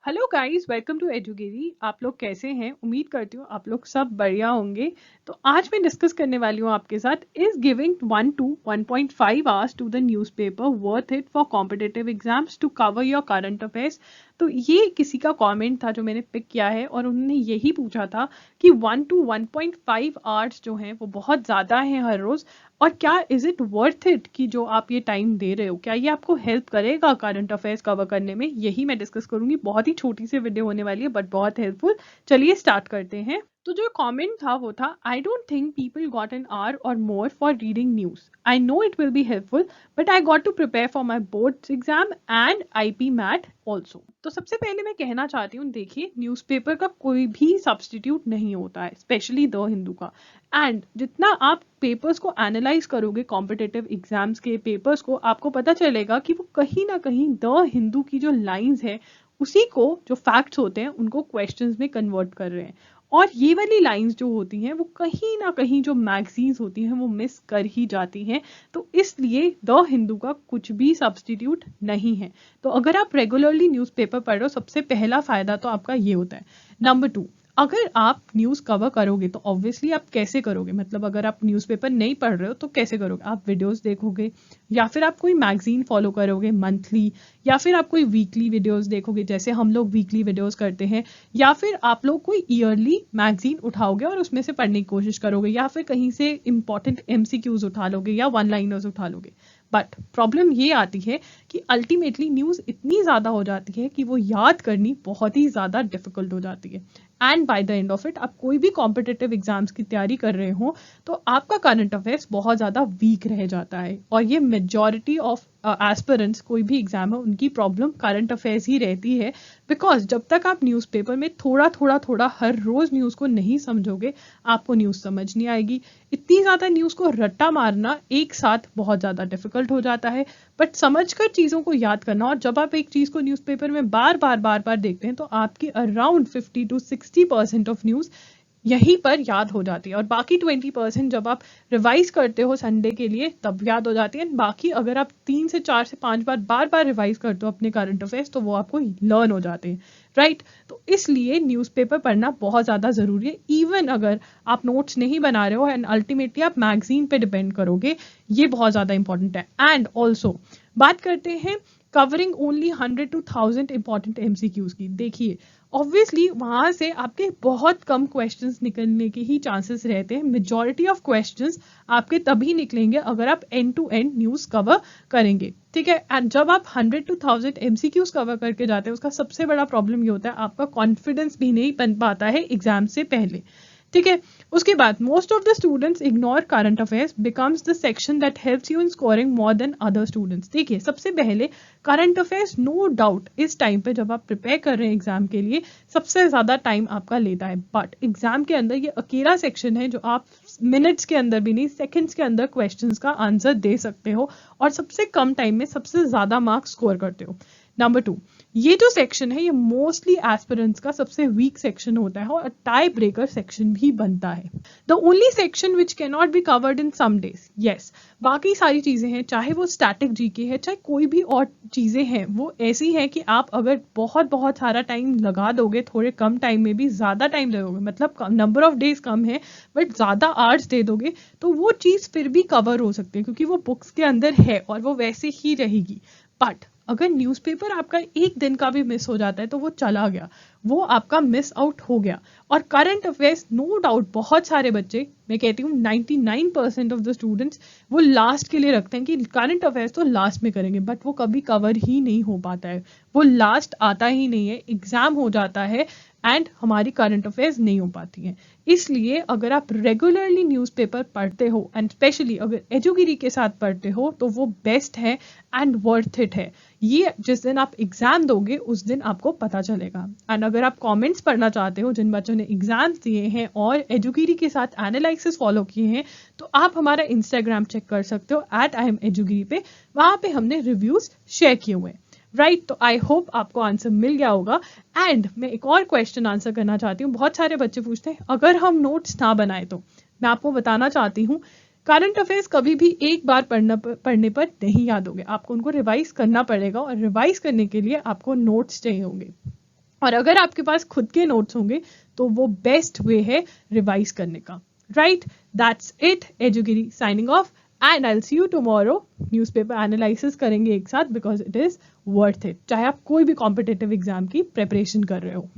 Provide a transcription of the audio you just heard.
Hello guys, welcome to Edukeri. आप लोग कैसे हैं? उम्मीद करती हूँ आप लोग सब बढ़िया होंगे। तो आज मैं डिस्कस करने वाली हूँ आपके साथ, is giving 1 to 1.5 hours to the newspaper worth it for competitive exams to cover your current affairs. तो ये किसी का कमेंट था जो मैंने पिक किया है और उन्होंने यही पूछा था कि 1 to 1.5 आवर्स जो हैं वो बहुत ज़्यादा हैं हर रोज़, और क्या इज इट वर्थ इट कि जो आप ये टाइम दे रहे हो, क्या ये आपको हेल्प करेगा करंट अफेयर्स कवर करने में? यही मैं डिस्कस करूंगी। बहुत ही छोटी सी वीडियो होने वाली है बट बहुत हेल्पफुल। चलिए स्टार्ट करते हैं। तो जो कमेंट था वो था, I don't think people got an hour or more for reading news. I know it will be helpful but I got to prepare for my boards exam and IPMAT also. तो सबसे पहले मैं कहना चाहती हूँ, देखिए newspaper का कोई भी सब्सटीट्यूट नहीं होता है, स्पेशली द हिंदू का। एंड जितना आप पेपर्स को एनालाइज करोगे, कॉम्पिटिटिव एग्जाम्स के पेपर्स को, आपको पता चलेगा कि वो कहीं ना कहीं द हिंदू की जो लाइंस है उसी को, जो फैक्ट्स होते हैं उनको क्वेश्चंस में कन्वर्ट कर रहे हैं। और ये वाली लाइंस जो होती हैं वो कहीं ना कहीं जो मैगजीन्स होती हैं वो मिस कर ही जाती हैं। तो इसलिए द हिंदू का कुछ भी सब्सटीट्यूट नहीं है। तो अगर आप रेगुलरली न्यूज़पेपर पढ़ रहे हो, सबसे पहला फायदा तो आपका ये होता है। नंबर 2, अगर आप न्यूज़ कवर करोगे तो ऑब्वियसली आप कैसे करोगे, मतलब अगर आप न्यूज़पेपर नहीं पढ़ रहे हो तो कैसे करोगे? आप वीडियोस देखोगे, या फिर आप कोई मैगजीन फॉलो करोगे मंथली, या फिर आप कोई वीकली वीडियोस देखोगे जैसे हम लोग वीकली वीडियोस करते हैं, या फिर आप लोग कोई ईयरली मैगजीन उठाओगे और उसमें से पढ़ने की कोशिश करोगे, या फिर कहीं से इंपॉर्टेंट एमसीक्यूज उठा लोगे या वन लाइनर्स उठा लोगे। बट प्रॉब्लम ये आती है कि अल्टीमेटली न्यूज़ इतनी ज़्यादा हो जाती है कि वो याद करनी बहुत ही ज़्यादा डिफिकल्ट हो जाती है। And by the end of it, आप कोई भी कॉम्पिटिटिव एग्जाम्स की तैयारी कर रहे हो तो आपका करंट अफेयर्स बहुत ज़्यादा वीक रह जाता है। और ये मेजॉरिटी ऑफ एस्पिरेंट्स, कोई भी एग्जाम है उनकी प्रॉब्लम करंट अफेयर्स ही रहती है। बिकॉज जब तक आप न्यूज़पेपर में थोड़ा थोड़ा थोड़ा हर रोज़ न्यूज़ को नहीं समझोगे, आपको न्यूज़ समझ नहीं आएगी। इतनी ज़्यादा न्यूज़ को रट्टा मारना एक साथ बहुत ज़्यादा डिफिकल्ट हो जाता है। बट समझकर चीज़ों को याद करना, और जब आप एक चीज़ को न्यूज़पेपर में बार बार बार बार देखते हैं तो आपकी अराउंड 50 to 60% ऑफ न्यूज़ यहीं पर याद हो जाती है। और बाकी 20% जब आप रिवाइज करते हो संडे के लिए तब याद हो जाती है। बाकी अगर आप 3 से 4 से 5 बार बार बार रिवाइज करते हो अपने करंट अफेयर्स तो वो आपको लर्न हो जाते हैं, राइट? तो इसलिए न्यूज़पेपर पढ़ना बहुत ज़्यादा ज़रूरी है। इवन अगर आप नोट्स नहीं बना रहे हो एंड अल्टीमेटली आप मैगजीन पे डिपेंड करोगे, ये बहुत ज़्यादा इंपॉर्टेंट है। एंड ऑल्सो बात करते हैं covering only 100 to 1000 important MCQs की। देखिए ऑब्वियसली वहां से आपके बहुत कम क्वेश्चंस निकलने के ही चांसेस रहते हैं। मेजॉरिटी ऑफ क्वेश्चंस आपके तभी निकलेंगे अगर आप end to end news cover करेंगे, ठीक है? एंड जब आप 100 to 1000 एमसीक्यूज कवर करके जाते हैं, उसका सबसे बड़ा प्रॉब्लम ये होता है आपका कॉन्फिडेंस भी नहीं बन पाता है एग्जाम से पहले, ठीक है? उसके बाद most of the students ignore current affairs becomes the section that helps you in scoring more than other students. देखिए सबसे पहले करंट अफेयर्स नो डाउट इस टाइम पे जब आप प्रिपेयर कर रहे हैं एग्जाम के लिए सबसे ज्यादा टाइम आपका लेता है। बट एग्जाम के अंदर ये अकेला सेक्शन है जो आप मिनट्स के अंदर भी नहीं, सेकंड्स के अंदर क्वेश्चंस का आंसर दे सकते हो और सबसे कम टाइम में सबसे ज्यादा मार्क्स स्कोर करते हो। नंबर 2, ये जो सेक्शन है ये मोस्टली एस्पिरेंट्स का सबसे वीक सेक्शन होता है और टाई ब्रेकर सेक्शन भी बनता है। The only section which can not be covered in some days, yes, बाकी सारी चीजें हैं, चाहे वो स्टैटिक जीके है, चाहे कोई भी और चीजें हैं, वो ऐसी हैं कि आप अगर बहुत बहुत सारा टाइम लगा दोगे, थोड़े कम टाइम में भी ज्यादा टाइम लगोगे, मतलब नंबर ऑफ डेज कम है बट ज्यादा आवर्स दे दोगे, तो वो चीज फिर भी कवर हो सकती है क्योंकि वो बुक्स के अंदर है और वो वैसे ही रहेगी। बट अगर न्यूज़पेपर आपका एक दिन का भी मिस हो जाता है तो वो चला गया, वो आपका मिस आउट हो गया। और करंट अफेयर्स नो डाउट बहुत सारे बच्चे, मैं कहती हूँ 99% ऑफ द स्टूडेंट्स, वो लास्ट के लिए रखते हैं कि करंट अफेयर्स तो लास्ट में करेंगे, बट वो कभी कवर ही नहीं हो पाता है, वो लास्ट आता ही नहीं है, एग्जाम हो जाता है एंड हमारी करंट अफेयर्स नहीं हो पाती हैं। इसलिए अगर आप रेगुलरली न्यूज़पेपर पढ़ते हो एंड स्पेशली अगर एजुगिरी के साथ पढ़ते हो तो वो बेस्ट है एंड वर्थ इट है। ये जिस दिन आप एग्जाम दोगे उस दिन आपको पता चलेगा। एंड अगर आप कमेंट्स पढ़ना चाहते हो जिन बच्चों ने एग्जाम्स दिए हैं और एजुगिरी के साथ एनालिसिस फॉलो किए हैं, तो आप हमारा इंस्टाग्राम चेक कर सकते हो @IamEdugiry पे, वहां पे हमने रिव्यूज शेयर किए हुए हैं, राइट? तो आई होप आपको आंसर मिल गया होगा। एंड मैं एक और क्वेश्चन आंसर करना चाहती हूँ। बहुत सारे बच्चे पूछते हैं अगर हम नोट्स ना बनाए तो, मैं आपको बताना चाहती हूँ करंट अफेयर्स कभी भी एक बार पढ़ने पर नहीं याद होंगे, आपको उनको रिवाइज करना पड़ेगा और रिवाइज करने के लिए आपको नोट्स चाहिए होंगे। और अगर आपके पास खुद के नोट्स होंगे तो वो बेस्ट वे है रिवाइज करने का. Right, that's it. Edukeri signing off and I will see you tomorrow. Newspaper analysis करेंगे एक साथ because it is worth it, चाहे आप कोई भी कॉम्पिटिटिव एग्जाम की प्रिपरेशन कर रहे हो.